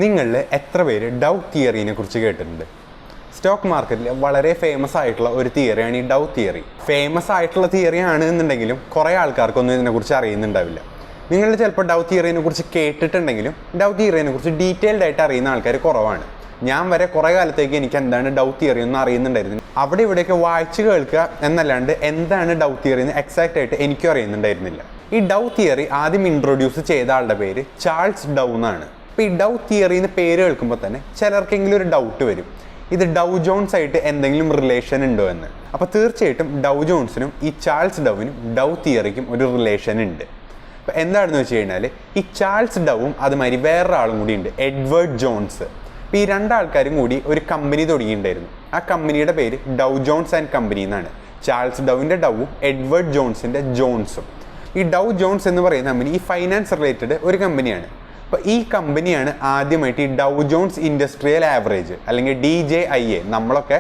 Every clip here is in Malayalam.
നിങ്ങളിൽ എത്ര പേര് ഡൗ തിയറിനെ കുറിച്ച് കേട്ടിട്ടുണ്ട്? സ്റ്റോക്ക് മാർക്കറ്റിൽ വളരെ ഫേമസ് ആയിട്ടുള്ള ഒരു തിയറിയാണ് ഈ ഡൗ തിയറി. ഫേമസ് ആയിട്ടുള്ള തിയറി ആണ് എന്നുണ്ടെങ്കിലും കുറേ ആൾക്കാർക്കൊന്നും ഇതിനെക്കുറിച്ച് അറിയുന്നുണ്ടാവില്ല. നിങ്ങൾ ചിലപ്പോൾ ഡൗ തിയറിനെ കുറിച്ച് കേട്ടിട്ടുണ്ടെങ്കിലും ഡൗ തിയറിനെ കുറിച്ച് ഡീറ്റെയിൽഡ് ആയിട്ട് അറിയുന്ന ആൾക്കാർ കുറവാണ്. ഞാൻ വരെ കുറേ കാലത്തേക്ക് എനിക്ക് എന്താണ് ഡൗ തിയറി ഒന്നും അറിയുന്നുണ്ടായിരുന്നു. അവിടെ ഇവിടെയൊക്കെ വായിച്ച് കേൾക്കുക എന്നല്ലാണ്ട് എന്താണ് ഡൗ തിയറി എന്ന് എക്സാക്റ്റ് ആയിട്ട് എനിക്കും അറിയുന്നുണ്ടായിരുന്നില്ല. ഈ ഡൗ തിയറി ആദ്യം ഇൻട്രൊഡ്യൂസ് ചെയ്ത ആളുടെ പേര് ചാൾസ് ഡൗ എന്നാണ്. അപ്പോൾ ഈ ഡൗ തിയറി എന്ന് പേര് കേൾക്കുമ്പോൾ തന്നെ ചിലർക്കെങ്കിലും ഒരു ഡൗട്ട് വരും, ഇത് ഡൗ ജോൺസ് ആയിട്ട് എന്തെങ്കിലും റിലേഷൻ ഉണ്ടോ എന്ന്. അപ്പോൾ തീർച്ചയായിട്ടും ഡൗ ജോൺസിനും ഈ ചാൾസ് ഡൗവിനും ഡൗ തിയറിക്കും ഒരു റിലേഷൻ ഉണ്ട്. അപ്പോൾ എന്താണെന്ന് വെച്ച് കഴിഞ്ഞാൽ ഈ ചാൾസ് ഡൗവും അതുമാതിരി വേറൊരാളും കൂടി ഉണ്ട്, എഡ്വേർഡ് ജോൺസ്. അപ്പോൾ ഈ രണ്ടാൾക്കാരും കൂടി ഒരു കമ്പനി തുടങ്ങിയിട്ടുണ്ടായിരുന്നു. ആ കമ്പനിയുടെ പേര് ഡൗ ജോൺസ് ആൻഡ് കമ്പനി എന്നാണ്. ചാൾസ് ഡൗവിൻ്റെ ഡൗവും എഡ്വേർഡ് ജോൺസിൻ്റെ ജോൺസും. ഈ ഡൗ ജോൺസ് എന്ന് പറയുന്ന കമ്പനി ഈ ഫൈനാൻസ് റിലേറ്റഡ് ഒരു കമ്പനിയാണ്. അപ്പോൾ ഈ കമ്പനിയാണ് ആദ്യമായിട്ട് ഈ ഡൗ ജോൺസ് ഇൻഡസ്ട്രിയൽ ആവറേജ് അല്ലെങ്കിൽ DJIA, നമ്മളൊക്കെ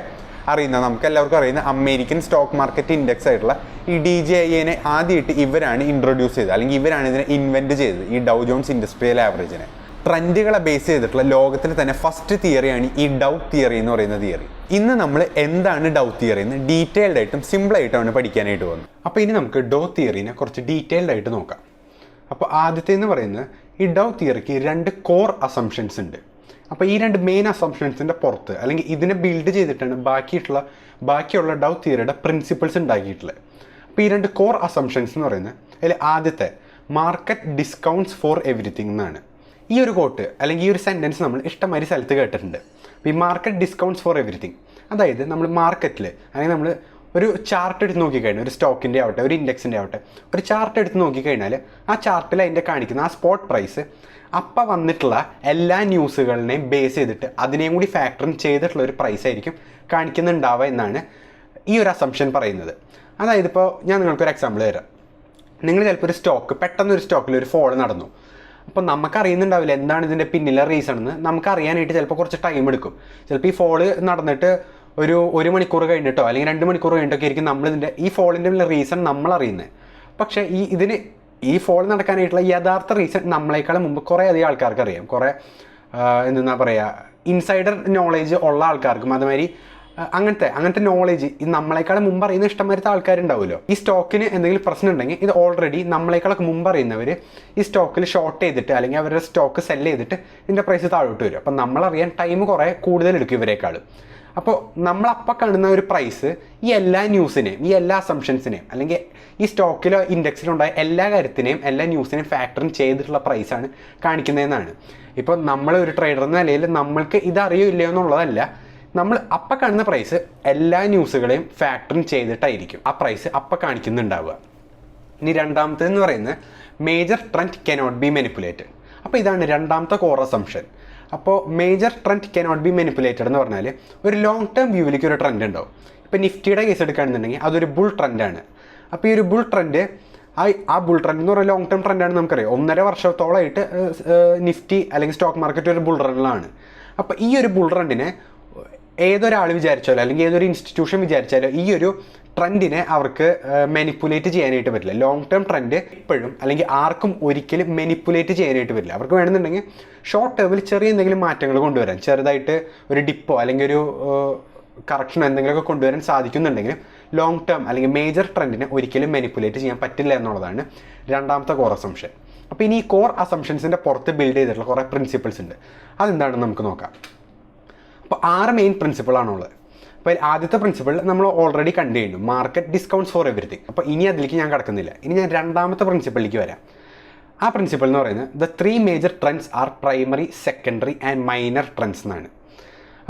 അറിയുന്ന, നമുക്ക് എല്ലാവർക്കും അറിയുന്ന അമേരിക്കൻ സ്റ്റോക്ക് മാർക്കറ്റ് ഇൻഡെക്സ് ആയിട്ടുള്ള ഈ DJIA ആദ്യമായിട്ട് ഇവരാണ് ഇൻട്രൊഡ്യൂസ് ചെയ്തത്, അല്ലെങ്കിൽ ഇവരാണ് ഇതിനെ ഇൻവെൻറ്റ് ചെയ്തത്, ഈ ഡൗ ജോൺസ് ഇൻഡസ്ട്രിയൽ ആവറേജിനെ. ട്രെൻഡുകളെ ബേസ് ചെയ്തിട്ടുള്ള ലോകത്തിൽ തന്നെ ഫസ്റ്റ് തിയറിയാണ് ഈ ഡൗ തിയറി എന്ന് പറയുന്ന തിയറി. ഇന്ന് നമ്മൾ എന്താണ് ഡൗ തിയറി എന്ന് ഡീറ്റെയിൽഡ് ആയിട്ടും സിമ്പിളായിട്ടാണ് പഠിക്കാനായിട്ട് പോകുന്നത്. അപ്പോൾ ഇനി നമുക്ക് ഡൗ തിയറിനെ കുറച്ച് ഡീറ്റെയിൽഡ് ആയിട്ട് നോക്കാം. അപ്പോൾ ആദ്യത്തെ എന്ന് പറയുന്നത് ഈ ഡൗ തിയറിക്ക് 2 കോർ അസംഷൻസ് ഉണ്ട്. അപ്പോൾ ഈ 2 മെയിൻ അസംഷൻസിൻ്റെ പുറത്ത് അല്ലെങ്കിൽ ഇതിനെ ബിൽഡ് ചെയ്തിട്ടാണ് ബാക്കിയുള്ള ഡൗ തിയറിയുടെ പ്രിൻസിപ്പിൾസ് ഉണ്ടാക്കിയിട്ടുള്ളത്. അപ്പോൾ ഈ 2 കോർ അസംഷൻസ് എന്ന് പറയുന്നത് അതിൽ ആദ്യത്തെ മാർക്കറ്റ് ഡിസ്കൗണ്ട്സ് ഫോർ എവറിത്തിങ് എന്നാണ്. ഈ ഒരു കോട്ട് അല്ലെങ്കിൽ ഈ ഒരു സെൻറ്റൻസ് നമ്മൾ ഇഷ്ടംമാതിരി സ്ഥലത്ത് കേട്ടിട്ടുണ്ട്. അപ്പോൾ ഈ മാർക്കറ്റ് ഡിസ്കൗണ്ട്സ് ഫോർ എവറിത്തിങ്, അതായത് നമ്മൾ മാർക്കറ്റിൽ അല്ലെങ്കിൽ നമ്മൾ ഒരു ചാർട്ട് എടുത്ത് നോക്കിക്കഴിഞ്ഞാൽ, ഒരു സ്റ്റോക്കിൻ്റെ ആവട്ടെ ഒരു ഇൻഡെക്സിൻ്റെ ആവട്ടെ ഒരു ചാർട്ട് എടുത്ത് നോക്കിക്കഴിഞ്ഞാൽ ആ ചാർട്ടിൽ അതിൻ്റെ കാണിക്കുന്ന ആ സ്പോട്ട് പ്രൈസ് അപ്പം വന്നിട്ടുള്ള എല്ലാ ന്യൂസുകളിനെയും ബേസ് ചെയ്തിട്ട് അതിനെയും കൂടി ഫാക്ടറിൻ ചെയ്തിട്ടുള്ള ഒരു പ്രൈസ് ആയിരിക്കും കാണിക്കുന്നുണ്ടാവുക എന്നാണ് ഈ ഒരു അസംഷൻ പറയുന്നത്. അതായത് ഇപ്പോൾ ഞാൻ നിങ്ങൾക്കൊരു എക്സാമ്പിൾ തരാം. നിങ്ങൾ ചിലപ്പോൾ ഒരു സ്റ്റോക്ക് പെട്ടെന്നൊരു സ്റ്റോക്കിൽ ഒരു ഫോൾ നടന്നു. അപ്പോൾ നമുക്കറിയുന്നുണ്ടാവില്ല എന്താണ് ഇതിൻ്റെ പിന്നിലെ റീസൺ എന്ന്. നമുക്കറിയാനായിട്ട് ചിലപ്പോൾ കുറച്ച് ടൈം എടുക്കും. ചിലപ്പോൾ ഈ ഫോള് നടന്നിട്ട് ഒരു മണിക്കൂർ കഴിഞ്ഞിട്ടോ അല്ലെങ്കിൽ 2 മണിക്കൂർ കഴിഞ്ഞിട്ടൊക്കെ ആയിരിക്കും നമ്മളിതിൻ്റെ ഈ ഫോളിൻ്റെ റീസൺ നമ്മൾ അറിയുന്നത്. പക്ഷേ ഈ ഫോൾ നടക്കാനായിട്ടുള്ള യഥാർത്ഥ റീസൺ നമ്മളെക്കാളും മുമ്പ് കുറേ അധികം ആൾക്കാർക്ക് അറിയാം. കുറേ എന്താ പറയുക, ഇൻസൈഡർ നോളേജ് ഉള്ള ആൾക്കാർക്കും അതുമാതിരി അങ്ങനത്തെ നോളേജ് നമ്മളെക്കാളും മുമ്പ് അറിയുന്ന ഇഷ്ടംമാരത്തെ ആൾക്കാരുണ്ടാവുമല്ലോ. ഈ സ്റ്റോക്കിന് എന്തെങ്കിലും പ്രശ്നം ഉണ്ടെങ്കിൽ ഇത് ഓൾറെഡി നമ്മളെക്കാളൊക്കെ മുമ്പ് അറിയുന്നവർ ഈ സ്റ്റോക്കിൽ ഷോർട്ട് ചെയ്തിട്ട് അല്ലെങ്കിൽ അവരുടെ സ്റ്റോക്ക് സെല് ചെയ്തിട്ട് ഇതിൻ്റെ പ്രൈസ് താഴോട്ട് വരും. അപ്പം നമ്മളറിയാൻ ടൈം കുറേ കൂടുതലെടുക്കും ഇവരെക്കാളും. അപ്പോൾ നമ്മളപ്പം കാണുന്ന ഒരു പ്രൈസ് ഈ എല്ലാ ന്യൂസിനെയും ഈ എല്ലാ അസംഷൻസിനെയും അല്ലെങ്കിൽ ഈ സ്റ്റോക്കിലോ ഇൻഡെക്സിലോ ഉണ്ടായ എല്ലാ കാര്യത്തിനെയും എല്ലാ ന്യൂസിനെയും ഫാക്ടറിൻ ചെയ്തിട്ടുള്ള പ്രൈസാണ് കാണിക്കുന്നതെന്നാണ്. ഇപ്പോൾ നമ്മളൊരു ട്രേഡർ എന്ന നിലയിൽ നമ്മൾക്ക് ഇതറിയില്ലയോ എന്നുള്ളതല്ല, നമ്മൾ അപ്പം കാണുന്ന പ്രൈസ് എല്ലാ ന്യൂസുകളെയും ഫാക്ടറിൻ ചെയ്തിട്ടായിരിക്കും ആ പ്രൈസ് അപ്പം കാണിക്കുന്നുണ്ടാവുക. ഇനി രണ്ടാമത്തേന്ന് പറയുന്നത് major trend cannot be manipulated. അപ്പോൾ ഇതാണ് രണ്ടാമത്തെ കോർ അസംഷൻ. അപ്പോൾ major trend cannot be manipulated എന്ന് പറഞ്ഞാൽ ഒരു ലോങ് ടേം വ്യൂവിലേക്ക് ഒരു ട്രെൻഡ് ഉണ്ടാവും. ഇപ്പോൾ നിഫ്റ്റിയുടെ കേസ് എടുക്കുകയാണെന്നുണ്ടെങ്കിൽ അതൊരു ബുൾ ട്രെൻഡാണ്. അപ്പോൾ ഈ ഒരു ബുൾ ട്രെൻഡ് ആ ബുൾ ട്രെൻഡ് എന്ന് പറയുന്നത് ലോങ് ടേം ട്രെൻഡാണ് നമുക്കറിയാം. 1.5 വർഷത്തോളമായിട്ട് നിഫ്റ്റി അല്ലെങ്കിൽ സ്റ്റോക്ക് മാർക്കറ്റ് ഒരു ബുൾ റണ്ണിലാണ്. അപ്പോൾ ഈ ഒരു ബുൾ റണ്ണിനെ ഏതൊരാൾ വിചാരിച്ചാലോ അല്ലെങ്കിൽ ഏതൊരു ഇൻസ്റ്റിറ്റ്യൂഷൻ വിചാരിച്ചാലോ ഈ ഒരു ട്രെൻഡിനെ അവർക്ക് മാനിപ്പുലേറ്റ് ചെയ്യാനായിട്ട് പറ്റില്ല. ലോങ് ടേം ട്രെൻഡ് എപ്പോഴും അല്ലെങ്കിൽ ആർക്കും ഒരിക്കലും മാനിപ്പുലേറ്റ് ചെയ്യാനായിട്ട് പറ്റില്ല. അവർക്ക് വേണമെന്നുണ്ടെങ്കിൽ ഷോർട്ട് ടേമിൽ ചെറിയ എന്തെങ്കിലും മാറ്റങ്ങൾ കൊണ്ടുവരാൻ, ചെറുതായിട്ട് ഒരു ഡിപ്പോ അല്ലെങ്കിൽ ഒരു കറക്ഷനോ എന്തെങ്കിലുമൊക്കെ കൊണ്ടുവരാൻ സാധിക്കുന്നുണ്ടെങ്കിലും ലോങ് ടേം അല്ലെങ്കിൽ മേജർ ട്രെൻഡിനെ ഒരിക്കലും മാനിപ്പുലേറ്റ് ചെയ്യാൻ പറ്റില്ല എന്നുള്ളതാണ് രണ്ടാമത്തെ കോർ അസംഷൻ. അപ്പോൾ ഇനി ഈ കോർ അസംഷൻസിൻ്റെ പുറത്ത് ബിൽഡ് ചെയ്തിട്ടുള്ള കുറേ പ്രിൻസിപ്പിൾസ് ഉണ്ട്. അതെന്താണെന്ന് നമുക്ക് നോക്കാം. അപ്പോൾ 6 മെയിൻ പ്രിൻസിപ്പിളാണുള്ളത്. അപ്പോൾ ആദ്യത്തെ പ്രിൻസിപ്പിൾ നമ്മൾ ഓൾറെഡി കണ്ടു കഴിഞ്ഞു, മാർക്കറ്റ് ഡിസ്കൗണ്ട്സ് ഫോർ എവറിത്തിങ്. അപ്പോൾ ഇനി അതിലേക്ക് ഞാൻ കടക്കുന്നില്ല. ഇനി ഞാൻ രണ്ടാമത്തെ പ്രിൻസിപ്പിളിലേക്ക് വരാം. ആ പ്രിൻസിപ്പിൾ എന്ന് പറയുന്നത് the 3 major trends are primary, secondary and minor trends എന്നാണ്.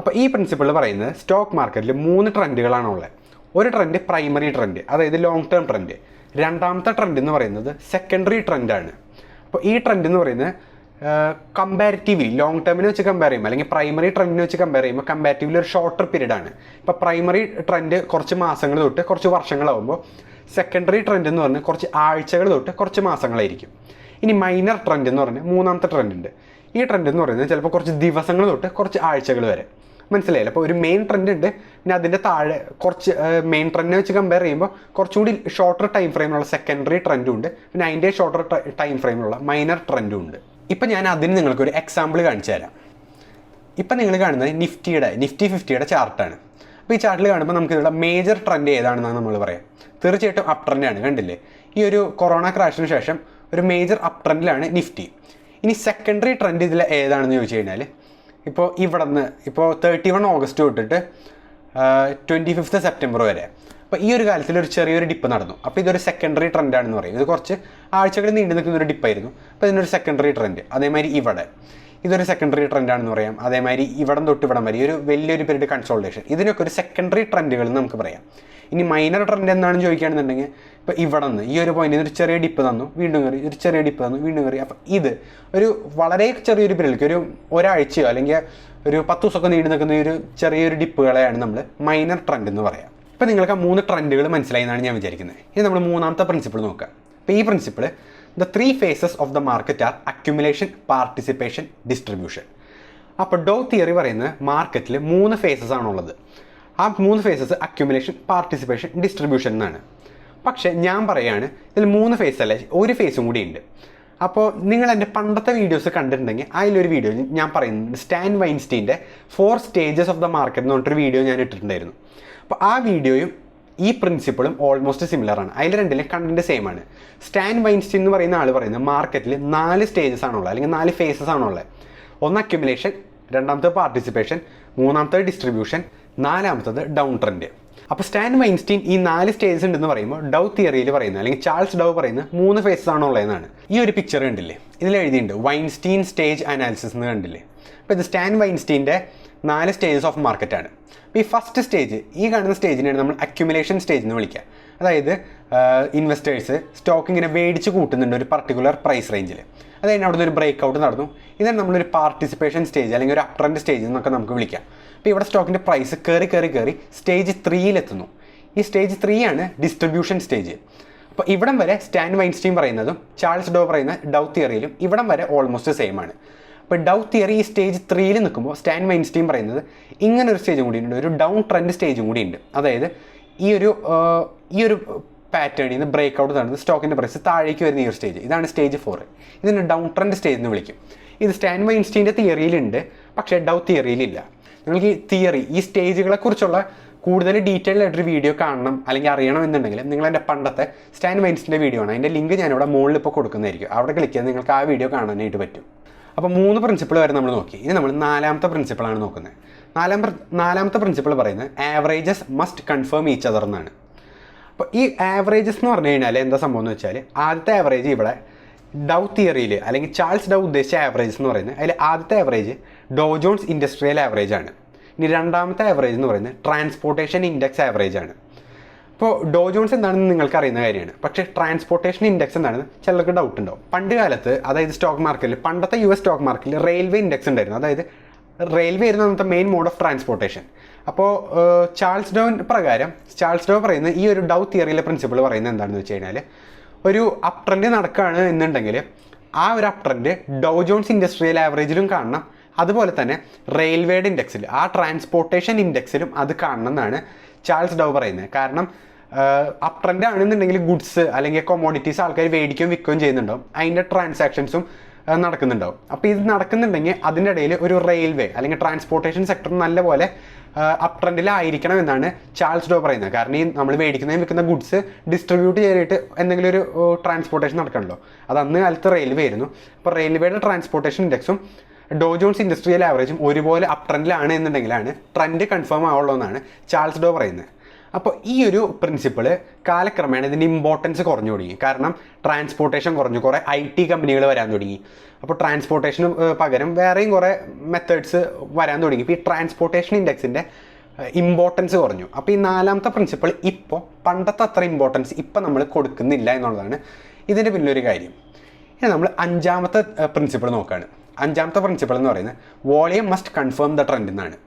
അപ്പോൾ ഈ പ്രിൻസിപ്പിൾ പറയുന്നത് സ്റ്റോക്ക് മാർക്കറ്റിൽ 3 ട്രെൻഡുകളാണുള്ളത്. ഒരു ട്രെൻഡ് പ്രൈമറി ട്രെൻഡ്, അതായത് ലോങ് ടേം ട്രെൻഡ്. രണ്ടാമത്തെ ട്രെൻഡ് എന്ന് പറയുന്നത് സെക്കൻഡറി ട്രെൻഡാണ്. അപ്പോൾ ഈ ട്രെൻഡ് എന്ന് പറയുന്നത് കമ്പാരിറ്റീവ്ലി ലോങ് ടേമിനെ വെച്ച് കമ്പയർ ചെയ്യുമ്പോൾ അല്ലെങ്കിൽ പ്രൈമറി ട്രെൻഡിനെ വെച്ച് കമ്പയർ ചെയ്യുമ്പോൾ കമ്പാരിറ്റീവ്ലി ഒരു ഷോർട്ടർ പീരീഡ് ആണ്. ഇപ്പോൾ പ്രൈമറി ട്രെൻഡ് കുറച്ച് മാസങ്ങൾ തൊട്ട് കുറച്ച് വർഷങ്ങളാകുമ്പോൾ സെക്കൻഡറി ട്രെൻഡ് എന്ന് പറഞ്ഞാൽ കുറച്ച് ആഴ്ചകൾ തൊട്ട് കുറച്ച് മാസങ്ങളായിരിക്കും. ഇനി മൈനർ ട്രെൻഡ് എന്ന് പറഞ്ഞാൽ മൂന്നാമത്തെ ട്രെൻഡ് ഉണ്ട്. ഈ ട്രെൻഡ് എന്ന് പറയുന്നത് ചിലപ്പോൾ കുറച്ച് ദിവസങ്ങൾ തൊട്ട് കുറച്ച് ആഴ്ചകൾ വരെ. മനസ്സിലായില്ല? അപ്പോൾ ഒരു മെയിൻ ട്രെൻഡ് ഉണ്ട്, പിന്നെ അതിൻ്റെ താഴെ കുറച്ച് മെയിൻ ട്രെൻഡിനെ വെച്ച് കമ്പയർ ചെയ്യുമ്പോൾ കുറച്ചുകൂടി ഷോർട്ടർ ടൈം ഫ്രെയിമിലുള്ള സെക്കൻഡറി ട്രെൻഡും ഉണ്ട്, പിന്നെ അതിൻ്റെ ഷോർട്ടർ ടൈം ഫ്രെയിമിലുള്ള മൈനർ ട്രെൻഡും ഉണ്ട്. ഇപ്പം ഞാൻ അതിന് നിങ്ങൾക്കൊരു എക്സാമ്പിൾ കാണിച്ചു തരാം. ഇപ്പം നിങ്ങൾ കാണുന്നത് നിഫ്റ്റി 50യുടെ ചാർട്ടാണ്. അപ്പോൾ ഈ ചാർട്ടിൽ കാണുമ്പോൾ നമുക്ക് ഇതിലുള്ള മേജർ ട്രെൻഡ് ഏതാണെന്നാണ് നമ്മൾ പറയാം. തീർച്ചയായിട്ടും അപ് ട്രെൻഡാണ്. കണ്ടില്ലേ, ഈ ഒരു കൊറോണ ക്രാഷിന് ശേഷം ഒരു മേജർ അപ് ട്രെൻഡിലാണ് നിഫ്റ്റി. ഇനി സെക്കൻഡറി ട്രെൻഡ് ഇതിൽ ഏതാണെന്ന് ചോദിച്ചു കഴിഞ്ഞാൽ, ഇപ്പോൾ ഇവിടെ നിന്ന് ഇപ്പോൾ 31 ഓഗസ്റ്റ് തൊട്ടിട്ട് 25 സെപ്റ്റംബർ വരെ, അപ്പോൾ ഈ ഒരു കാലത്തിൽ ഒരു ചെറിയൊരു ഡിപ്പ് നടന്നു. അപ്പോൾ ഇതൊരു സെക്കൻഡറി ട്രെൻഡാണെന്ന് പറയും. ഇത് കുറച്ച് ആഴ്ചകൾ നീണ്ടു നിൽക്കുന്ന ഒരു ഡിപ്പായിരുന്നു. അപ്പോൾ ഇതിനൊരു സെക്കൻഡറി ട്രെൻഡ്. അതേമാതിരി ഇവിടെ ഇതൊരു സെക്കൻഡറി ട്രെൻഡാണെന്ന് പറയാം. അതേമാതിരി ഇവിടം തൊട്ട് ഇവിടം വരെ ഒരു വലിയൊരു പീരീഡ് കൺസോൾട്ടേഷൻ, ഇതിനൊക്കെ ഒരു സെക്കൻഡറി ട്രെൻഡുകൾ എന്ന് നമുക്ക് പറയാം. ഇനി മൈനർ ട്രെൻഡ് എന്താണെന്ന് ചോദിക്കുകയാണെന്നുണ്ടെങ്കിൽ, ഇപ്പോൾ ഇവിടെ നിന്ന് ഈ ഒരു പോയിന്റിൽ ഒരു ചെറിയ ഡിപ്പ് തന്നു, വീണ്ടും കയറി, ഒരു ചെറിയ ഡിപ്പ് തന്നു, വീണ്ടും കയറി. അപ്പോൾ ഇത് ഒരു വളരെ ചെറിയൊരു പീരീഡിലേക്ക് ഒരു ഒരാഴ്ചയോ അല്ലെങ്കിൽ ഒരു 10 ദിവസമൊക്കെ നീണ്ടു നിൽക്കുന്ന ഒരു ചെറിയൊരു ഡിപ്പുകളെയാണ് നമ്മൾ മൈനർ ട്രെൻഡ് എന്ന് പറയാം. ഇപ്പോൾ നിങ്ങൾക്ക് ആ 3 ട്രെൻഡുകൾ മനസ്സിലായി എന്നാണ് ഞാൻ വിചാരിക്കുന്നത്. ഇനി നമ്മൾ മൂന്നാമത്തെ പ്രിൻസിപ്പിൾ നോക്കാം. അപ്പോൾ ഈ principle, the 3 phases of the market are accumulation, participation, distribution. അപ്പോൾ ഡോ തിയറി പറയുന്നത് മാർക്കറ്റിൽ 3 phases ആണുള്ളത്. ആ 3 phases അക്യുമുലേഷൻ, പാർട്ടിസിപ്പേഷൻ, ഡിസ്ട്രിബ്യൂഷൻ എന്നാണ്. പക്ഷേ ഞാൻ പറയുകയാണ് ഇതിൽ 3 phase അല്ല, ഒരു ഫേസും കൂടി ഉണ്ട്. അപ്പോൾ നിങ്ങൾ എൻ്റെ പണ്ടത്തെ വീഡിയോസ് കണ്ടിട്ടുണ്ടെങ്കിൽ അതിലൊരു വീഡിയോ ഞാൻ പറയുന്നത് സ്റ്റാൻ വൈൻസ്റ്റീൻ്റെ 4 stages ഓഫ് ദ മാർക്കറ്റ് എന്ന് പറഞ്ഞിട്ടൊരു വീഡിയോ ഞാൻ ഇട്ടിട്ടുണ്ടായിരുന്നു. അപ്പോൾ ആ വീഡിയോയും ഈ പ്രിൻസിപ്പിളും ഓൾമോസ്റ്റ് സിമിലർ ആണ്. അതിൽ രണ്ടിലും കണ്ടന്റ് സെയിം ആണ്. സ്റ്റാൻ വൈൻസ്റ്റീൻ എന്ന് പറയുന്ന ആൾ പറയുന്നത് മാർക്കറ്റിൽ 4 stages ആണുള്ളത്, അല്ലെങ്കിൽ 4 phases ആണുള്ളത്. ഒന്ന് അക്യുമുലേഷൻ, രണ്ടാമത്തെ പാർട്ടിസിപ്പേഷൻ, മൂന്നാമത്തെ ഡിസ്ട്രിബ്യൂഷൻ, നാലാമത്തത് ഡൗൺ ട്രെൻഡ്. അപ്പോൾ സ്റ്റാൻ വൈൻസ്റ്റീൻ ഈ 4 stages ഉണ്ടെന്ന് പറയുമ്പോൾ ഡൗ തിയറിയിൽ പറയുന്നത്, അല്ലെങ്കിൽ ചാൾസ് ഡൗ പറയുന്നത് 3 phases ആണുള്ളതെന്നാണ്. ഈ ഒരു പിക്ചർ കണ്ടില്ലേ, ഇതിൽ എഴുതിയിട്ടുണ്ട് വൈൻസ്റ്റീൻ സ്റ്റേജ് അനാലിസിസ് എന്ന് കണ്ടില്ലേ. അപ്പോൾ ഇത് സ്റ്റാൻ വൈൻസ്റ്റീൻ്റെ 4 stages ഓഫ് മാർക്കറ്റാണ്. അപ്പോൾ ഈ ഫസ്റ്റ് സ്റ്റേജ്, ഈ കാണുന്ന സ്റ്റേജിനെയാണ് നമ്മൾ അക്യുമുലേഷൻ സ്റ്റേജ് എന്ന് വിളിക്കുക. അതായത് ഇൻവെസ്റ്റേഴ്സ് സ്റ്റോക്ക് ഇങ്ങനെ മേടിച്ച് കൂട്ടുന്നുണ്ട് ഒരു പർട്ടിക്കുലർ പ്രൈസ് റേഞ്ചിൽ. അത് കഴിഞ്ഞ് അവിടെ നിന്ന് ഒരു ബ്രേക്ക് ഔട്ട് നടന്നു. ഇതാണ് നമ്മളൊരു പാർട്ടിസിപ്പേഷൻ സ്റ്റേജ്, അല്ലെങ്കിൽ ഒരു അപ് ട്രെൻഡ് സ്റ്റേജ് എന്നൊക്കെ നമുക്ക് വിളിക്കാം. അപ്പോൾ ഇവിടെ സ്റ്റോക്കിൻ്റെ പ്രൈസ് കയറി സ്റ്റേജ് 3-ലെത്തുന്നു. ഈ സ്റ്റേജ് 3 ആണ് ഡിസ്ട്രിബ്യൂഷൻ സ്റ്റേജ്. അപ്പോൾ ഇവിടം വരെ സ്റ്റാൻ വൈൻസ്റ്റീൻ പറയുന്നതും ചാൾസ് ഡോ പറയുന്ന ഡൗ തിയറിയിലും ഇവിടം വരെ ഓൾമോസ്റ്റ് സെയിം ആണ്. അപ്പോൾ ഡൗ തിയറി ഈ സ്റ്റേജ് 3-ൽ നിൽക്കുമ്പോൾ സ്റ്റാൻ വൈൻസ്റ്റീൻ പറയുന്നത് ഇങ്ങനൊരു സ്റ്റേജും കൂടി ഉണ്ട്, ഒരു ഡൗൺ ട്രെൻഡ് സ്റ്റേജും കൂടി ഉണ്ട്. അതായത് ഈ ഒരു പാറ്റേണിൽ നിന്ന് ബ്രേക്ക് ഔട്ട് നടന്ന് സ്റ്റോക്കിൻ്റെ പ്രൈസ് താഴേക്ക് വരുന്ന ഈ ഒരു സ്റ്റേജ്, ഇതാണ് സ്റ്റേജ് 4. ഇതിന് ഡൗൺ ട്രെൻഡ് സ്റ്റേജ് എന്ന് വിളിക്കും. ഇത് സ്റ്റാൻ വൈൻസ്റ്റീൻ്റെ തിയറിയിലുണ്ട്, പക്ഷേ ഡൗ തിയറിയിലില്ല. നിങ്ങൾക്ക് ഈ തിയറി, ഈ സ്റ്റേജുകളെക്കുറിച്ചുള്ള കൂടുതൽ ഡീറ്റെയിൽ ആയിട്ടൊരു വീഡിയോ കാണണം അല്ലെങ്കിൽ അറിയണം എന്നുണ്ടെങ്കിൽ നിങ്ങൾ എൻ്റെ പണ്ടത്തെ സ്റ്റാൻ വൈൻസ്റ്റീൻ്റെ വീഡിയോ ആണ്, അതിൻ്റെ ലിങ്ക് ഞാനിവിടെ മുകളിൽ ഇപ്പോൾ കൊടുക്കുന്നതായിരിക്കും. അവിടെ ക്ലിക്ക് ചെയ്താൽ നിങ്ങൾക്ക് ആ വീഡിയോ കാണാനായിട്ട് പറ്റും. അപ്പോൾ 3 പ്രിൻസിപ്പിൾ വരെ നമ്മൾ നോക്കി. ഇനി നമ്മൾ 4ാമത്തെ പ്രിൻസിപ്പിളാണ് നോക്കുന്നത്. നാലാമത്തെ പ്രിൻസിപ്പിൾ പറയുന്നത് averages must confirm each other എന്നാണ്. അപ്പോൾ ഈ ആവറേജസ് എന്ന് പറഞ്ഞു കഴിഞ്ഞാൽ എന്താ സംഭവം എന്ന് വെച്ചാൽ, ആദ്യത്തെ ആവറേജ് ഇവിടെ ഡൗ തിയറിയിൽ, അല്ലെങ്കിൽ ചാൾസ് ഡൗ ഉദ്ദേശിച്ച ആവറേജസ് എന്ന് പറയുന്നത്, അതിൽ ആദ്യത്തെ ആവറേജ് ഡോ ജോൺസ് ഇൻഡസ്ട്രിയൽ ആവറേജ് ആണ്. ഇനി രണ്ടാമത്തെ ആവറേജ് എന്ന് പറയുന്നത് ട്രാൻസ്പോർട്ടേഷൻ ഇൻഡെക്സ് ആവറേജ് ആണ്. ഇപ്പോൾ ഡോ ജോൺസ് എന്താണെന്ന് നിങ്ങൾക്ക് അറിയുന്ന കാര്യമാണ്, പക്ഷേ ട്രാൻസ്പോർട്ടേഷൻ ഇൻഡെക്സ് എന്താണെന്ന് ചിലർക്ക് ഡൗട്ട് ഉണ്ടാവും. പണ്ട് കാലത്ത്, അതായത് സ്റ്റോക്ക് മാർക്കറ്റിൽ, പണ്ടത്തെ US സ്റ്റോക്ക് മാർക്കറ്റിൽ റെയിൽവേ ഇൻഡെക്സ് ഉണ്ടായിരുന്നു. അതായത് റെയിൽവേ ആയിരുന്നു അന്നത്തെ മെയിൻ മോഡ് ഓഫ് ട്രാൻസ്പോർട്ടേഷൻ. അപ്പോൾ ചാൾസ് ഡോ പറയുന്ന ഈ ഒരു ഡൗ തിയറിയിലെ പ്രിൻസിപ്പിൾ പറയുന്നത് എന്താണെന്ന് വെച്ച് കഴിഞ്ഞാൽ, ഒരു അപ് ട്രെൻഡ് നടക്കുകയാണ് എന്നുണ്ടെങ്കിൽ ആ ഒരു uptrend Dow Jones industrial ആവറേജിലും കാണണം, അതുപോലെ തന്നെ റെയിൽവേയുടെ ഇൻഡെക്സിൽ, ആ ട്രാൻസ്പോർട്ടേഷൻ ഇൻഡെക്സിലും അത് കാണണം എന്നാണ് ചാൾസ് ഡൗ പറയുന്നത്. കാരണം അപ് ട്രെൻഡ് ആണെന്നുണ്ടെങ്കിൽ ഗുഡ്സ് അല്ലെങ്കിൽ കൊമോഡിറ്റീസ് ആൾക്കാർ മേടിക്കുകയും വിൽക്കുകയും ചെയ്യുന്നുണ്ടാവും, അതിൻ്റെ ട്രാൻസാക്ഷൻസും നടക്കുന്നുണ്ടാവും. അപ്പോൾ ഇത് നടക്കുന്നുണ്ടെങ്കിൽ അതിൻ്റെ ഇടയിൽ ഒരു റെയിൽവേ അല്ലെങ്കിൽ ട്രാൻസ്പോർട്ടേഷൻ സെക്ടർ നല്ലപോലെ അപ് ട്രെൻഡിലായിരിക്കണം എന്നാണ് ചാൾസ് ഡോ പറയുന്നത്. കാരണം ഈ നമ്മൾ മേടിക്കുന്നതും വിൽക്കുന്ന ഗുഡ്സ് ഡിസ്ട്രിബ്യൂട്ട് ചെയ്യാനായിട്ട് എന്തെങ്കിലും ഒരു ട്രാൻസ്പോർട്ടേഷൻ നടക്കണമല്ലോ. അത് അന്ന് കാലത്ത് റെയിൽവേ ആയിരുന്നു. അപ്പോൾ റെയിൽവേയുടെ ട്രാൻസ്പോർട്ടേഷൻ ഇൻഡെക്സും ഡോ ജോൺസ് ഇൻഡസ്ട്രിയൽ ആവറേജും ഒരുപോലെ അപ് ട്രെൻഡിലാണ് എന്നുണ്ടെങ്കിലാണ് ട്രെൻഡ് കൺഫേം ആവുള്ളൂ എന്നാണ് ചാൾസ് ഡോ പറയുന്നത്. അപ്പോൾ ഈ ഒരു പ്രിൻസിപ്പിള് കാലക്രമേണ ഇതിൻ്റെ ഇമ്പോർട്ടൻസ് കുറഞ്ഞു തുടങ്ങി. കാരണം ട്രാൻസ്പോർട്ടേഷൻ കുറഞ്ഞു, കുറേ IT കമ്പനികൾ വരാൻ തുടങ്ങി. അപ്പോൾ ട്രാൻസ്പോർട്ടേഷന് പകരം വേറെയും കുറേ മെത്തേഡ്സ് വരാൻ തുടങ്ങി. ഇപ്പോൾ ഈ ട്രാൻസ്പോർട്ടേഷൻ ഇൻഡെക്സിൻ്റെ ഇമ്പോർട്ടൻസ് കുറഞ്ഞു. അപ്പോൾ ഈ 4ാമത്തെ പ്രിൻസിപ്പിൾ ഇപ്പോൾ പണ്ടത്തെ അത്ര ഇമ്പോർട്ടൻസ് ഇപ്പം നമ്മൾ കൊടുക്കുന്നില്ല എന്നുള്ളതാണ് ഇതിൻ്റെ പിന്നിലൊരു കാര്യം. ഇനി നമ്മൾ 5ാമത്തെ പ്രിൻസിപ്പിൾ നോക്കുകയാണ്. 5ാമത്തെ പ്രിൻസിപ്പിൾ എന്ന് പറയുന്നത് volume must confirm the trend എന്നാണ്.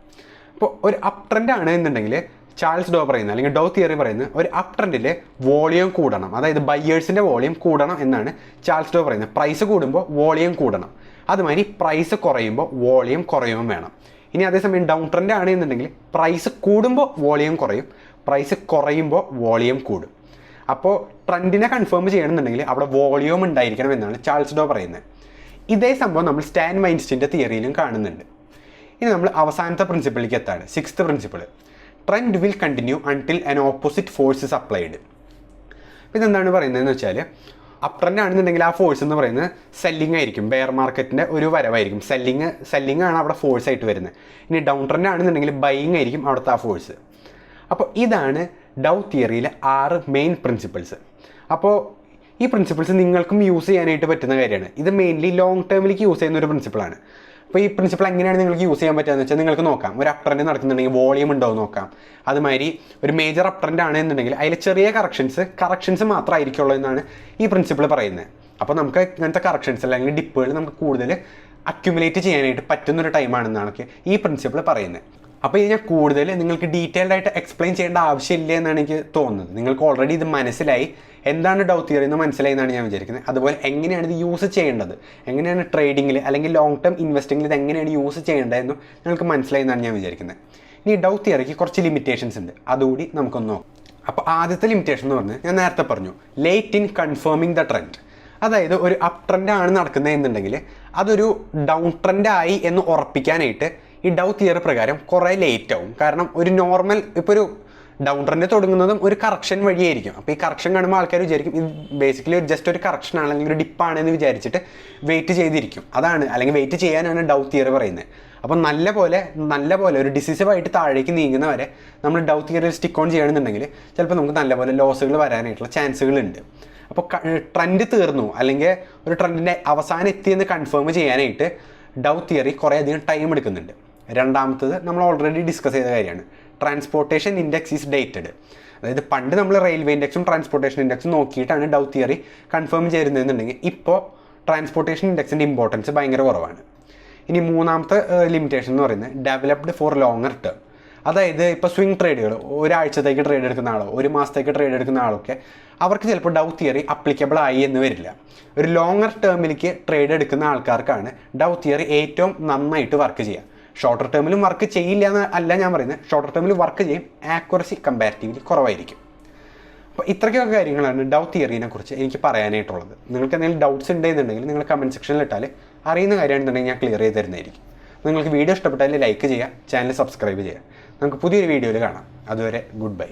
അപ്പോൾ ഒരു അപ് ട്രെൻഡ് ആണ് എന്നുണ്ടെങ്കിൽ ചാൾസ് ഡോ പറയുന്നത്, അല്ലെങ്കിൽ ഡോ തിയറി പറയുന്നത്, ഒരു അപ് ട്രെൻഡിൽ വോളിയം കൂടണം, അതായത് ബയ്യേഴ്സിൻ്റെ വോളിയം കൂടണം എന്നാണ് ചാൾസ് ഡോ പറയുന്നത്. പ്രൈസ് കൂടുമ്പോൾ വോളിയം കൂടണം, അതുമാതിരി പ്രൈസ് കുറയുമ്പോൾ വോളിയം കുറയുകയും വേണം. ഇനി അതേസമയം ഡൗൺ ട്രെൻഡ് ആണ് എന്നുണ്ടെങ്കിൽ പ്രൈസ് കൂടുമ്പോൾ വോളിയം കുറയും, പ്രൈസ് കുറയുമ്പോൾ വോളിയം കൂടും. അപ്പോൾ ട്രെൻഡിനെ കൺഫേം ചെയ്യണമെന്നുണ്ടെങ്കിൽ അവിടെ വോളിയം ഉണ്ടായിരിക്കണം എന്നാണ് ചാൾസ് ഡോ പറയുന്നത്. ഇതേ സംഭവം നമ്മൾ സ്റ്റാൻ വൈൻസ്റ്റീൻ്റെ തിയറിയിലും കാണുന്നുണ്ട്. ഇനി നമ്മൾ അവസാനത്തെ പ്രിൻസിപ്പിളിലേക്ക് എത്താണ്. 6th principle, trend will continue until an opposite force is applied. ഇതെന്താണ് പറയുന്നതെന്ന് വെച്ചാൽ, അപ് ട്രെൻഡ് ആണെന്നുണ്ടെങ്കിൽ ആ ഫോഴ്സ് എന്ന് പറയുന്നത് സെല്ലിംഗ് ആയിരിക്കും, ബെയർ മാർക്കറ്റിൻ്റെ ഒരു വരവായിരിക്കും. സെല്ലിംഗ് ആണ് അവിടെ ഫോഴ്സ് ആയിട്ട് വരുന്നത്. ഇനി ഡൗൺ ട്രെൻഡ് ആണെന്നുണ്ടെങ്കിൽ ബൈയിങ് ആയിരിക്കും അവിടുത്തെ ആ ഫോഴ്സ്. അപ്പോൾ ഇതാണ് ഡൗ തിയറിയിലെ 6 മെയിൻ പ്രിൻസിപ്പിൾസ്. അപ്പോൾ ഈ പ്രിൻസിപ്പിൾസ് നിങ്ങൾക്കും യൂസ് ചെയ്യാനായിട്ട് പറ്റുന്ന കാര്യമാണ്. ഇത് മെയിൻലി ലോങ് ടേമിലേക്ക് യൂസ് ചെയ്യുന്ന ഒരു പ്രിൻസിപ്പിളാണ്. അപ്പോൾ ഈ പ്രിൻസിപ്പിൾ എങ്ങനെയാണ് നിങ്ങൾക്ക് യൂസ് ചെയ്യാൻ പറ്റുക എന്ന് വെച്ചാൽ, നിങ്ങൾക്ക് നോക്കാം, ഒരു അപ് ട്രെൻഡ് നടക്കുന്നുണ്ടെങ്കിൽ വോളിയം ഉണ്ടോ എന്ന് നോക്കാം. അതുമാതിരി ഒരു മേജർ അപ് ട്രെൻഡ് ആണെന്നുണ്ടെങ്കിൽ അതിൽ ചെറിയ കറക്ഷൻസ് മാത്രമായിരിക്കുള്ളൂ എന്നാണ് ഈ പ്രിൻസിപ്പിൾ പറയുന്നത്. അപ്പോൾ നമുക്ക് ഇങ്ങനത്തെ കറക്ഷൻസ് അല്ലെങ്കിൽ ഡിപ്പുകൾ നമുക്ക് കൂടുതൽ അക്യുമുലേറ്റ് ചെയ്യാനായിട്ട് പറ്റുന്നൊരു ടൈമാണെന്നാണ് ഈ പ്രിൻസിപ്പിൾ പറയുന്നത്. അപ്പോൾ ഇത് ഞാൻ കൂടുതൽ നിങ്ങൾക്ക് ഡീറ്റെയിൽഡ് ആയിട്ട് എക്സ്പ്ലെയിൻ ചെയ്യേണ്ട ആവശ്യമില്ല എന്നാണ് എനിക്ക് തോന്നുന്നത്. നിങ്ങൾക്ക് ഓൾറെഡി ഇത് മനസ്സിലായി, എന്താണ് ഡൗ തിയറി എന്ന് മനസ്സിലായി എന്നാണ് ഞാൻ വിചാരിക്കുന്നത്. അതുപോലെ എങ്ങനെയാണ് ഇത് യൂസ് ചെയ്യേണ്ടത്, എങ്ങനെയാണ് ട്രേഡിങ്ങിൽ അല്ലെങ്കിൽ ലോങ് ടേം ഇൻവെസ്റ്റിങ്ങിൽ ഇത് എങ്ങനെയാണ് യൂസ് ചെയ്യേണ്ടതെന്നും നിങ്ങൾക്ക് മനസ്സിലായി എന്നാണ് ഞാൻ വിചാരിക്കുന്നത്. ഇനി ഡൗ തിയറിക്ക് കുറച്ച് ലിമിറ്റേഷൻസ് ഉണ്ട്, അതുകൂടി നമുക്കൊന്ന് നോക്കാം. അപ്പോൾ ആദ്യത്തെ ലിമിറ്റേഷൻ എന്ന് പറഞ്ഞാൽ ഞാൻ നേരത്തെ പറഞ്ഞു, late in confirming the trend. അതായത് ഒരു അപ് ട്രെൻഡ് ആണ് നടക്കുന്നത് എന്നുണ്ടെങ്കിൽ അതൊരു ഡൗൺ ട്രെൻഡ് ആയി എന്ന് ഉറപ്പിക്കാനായിട്ട് ഈ ഡൗ തിയറി പ്രകാരം കുറേ ലേറ്റ് ആവും. കാരണം ഒരു നോർമൽ ഇപ്പോൾ ഒരു ഡൗൺ ട്രെൻഡ് തുടങ്ങുന്നതും ഒരു കറക്ഷൻ വഴിയായിരിക്കും. അപ്പോൾ ഈ കറക്ഷൻ കാണുമ്പോൾ ആൾക്കാർ വിചാരിക്കും ഇത് ബേസിക്കലി ജസ്റ്റ് ഒരു കറക്ഷൻ ആണ് അല്ലെങ്കിൽ ഒരു ഡിപ്പാണെന്ന് വിചാരിച്ചിട്ട് വെയിറ്റ് ചെയ്തിരിക്കും. അതാണ്, അല്ലെങ്കിൽ വെയിറ്റ് ചെയ്യാനാണ് ഡൗ തിയറി പറയുന്നത്. അപ്പോൾ നല്ല പോലെ ഒരു ഡിസിസീവായിട്ട് താഴേക്ക് നീങ്ങുന്നവരെ നമ്മൾ ഡൗ തിയറിയിൽ സ്റ്റിക്ക് ഓൺ ചെയ്യണമെന്നുണ്ടെങ്കിൽ ചിലപ്പോൾ നമുക്ക് നല്ലപോലെ ലോസുകൾ വരാനായിട്ടുള്ള ചാൻസുകളുണ്ട്. അപ്പോൾ ട്രെൻഡ് തീർന്നു അല്ലെങ്കിൽ ഒരു ട്രെൻഡിൻ്റെ അവസാനം എത്തിയെന്ന് കൺഫേം ചെയ്യാനായിട്ട് ഡൗ തിയറി കുറേ അധികം ടൈം എടുക്കുന്നുണ്ട്. രണ്ടാമത്തത് നമ്മൾ ഓൾറെഡി ഡിസ്കസ് ചെയ്ത കാര്യമാണ്, ട്രാൻസ്പോർട്ടേഷൻ ഇൻഡെക്സ് ഈസ് ഡേറ്റഡ്. അതായത് പണ്ട് നമ്മൾ റെയിൽവേ ഇൻഡെക്സും ട്രാൻസ്പോർട്ടേഷൻ ഇൻഡെക്സും നോക്കിയിട്ടാണ് ഡൗ തിയറി കൺഫേം ചെയ്യുന്നതെന്നുണ്ടെങ്കിൽ ഇപ്പോൾ ട്രാൻസ്പോർട്ടേഷൻ ഇൻഡെക്സിൻ്റെ ഇമ്പോർട്ടൻസ് ഭയങ്കര കുറവാണ്. ഇനി മൂന്നാമത്തെ ലിമിറ്റേഷൻ എന്ന് പറയുന്നത് ഡെവലപ്ഡ് ഫോർ ലോങ്ങർ ടേം. അതായത് ഇപ്പോൾ സ്വിംഗ് ട്രേഡുകൾ, ഒരാഴ്ചത്തേക്ക് ട്രേഡ് എടുക്കുന്ന ആളോ ഒരു മാസത്തേക്ക് ട്രേഡ് എടുക്കുന്ന ആളൊക്കെ അവർക്ക് ചിലപ്പോൾ ഡൗ തിയറി അപ്ലിക്കബിൾ ആയി എന്ന് വരില്ല. ഒരു ലോങ്ങർ ടേമിലേക്ക് ട്രേഡ് എടുക്കുന്ന ആൾക്കാർക്കാണ് ഡൗ തിയറി ഏറ്റവും നന്നായിട്ട് വർക്ക് ചെയ്യുക. ഷോർട്ടർ ടേമിലും വർക്ക് ചെയ്യില്ല എന്ന് അല്ല ഞാൻ പറയുന്നത്, ഷോർട്ടർ ടേമിൽ വർക്ക് ചെയ്യും, ആക്യുറസി കമ്പാരിറ്റീവ്ലി കുറവായിരിക്കും. അപ്പോൾ ഇത്രയ്ക്കൊക്കെ കാര്യങ്ങളാണ് ഡൗ തിയറിനെ കുറിച്ച് എനിക്ക് പറയാനായിട്ടുള്ളത്. നിങ്ങൾക്ക് എന്തെങ്കിലും ഡൗട്ട്സ് ഉണ്ടെന്നുണ്ടെങ്കിൽ നിങ്ങൾ കമൻറ്റ് സെക്ഷനിൽ ഇട്ടാൽ അറിയുന്ന കാര്യമാണെന്നുണ്ടെങ്കിൽ ഞാൻ ക്ലിയർ ചെയ്ത് തരുന്നതായിരിക്കും. നിങ്ങൾക്ക് വീഡിയോ ഇഷ്ടപ്പെട്ടാൽ ലൈക്ക് ചെയ്യുക, ചാനൽ സബ്സ്ക്രൈബ് ചെയ്യുക. നമുക്ക് പുതിയൊരു വീഡിയോയിൽ കാണാം. അതുവരെ ഗുഡ് ബൈ.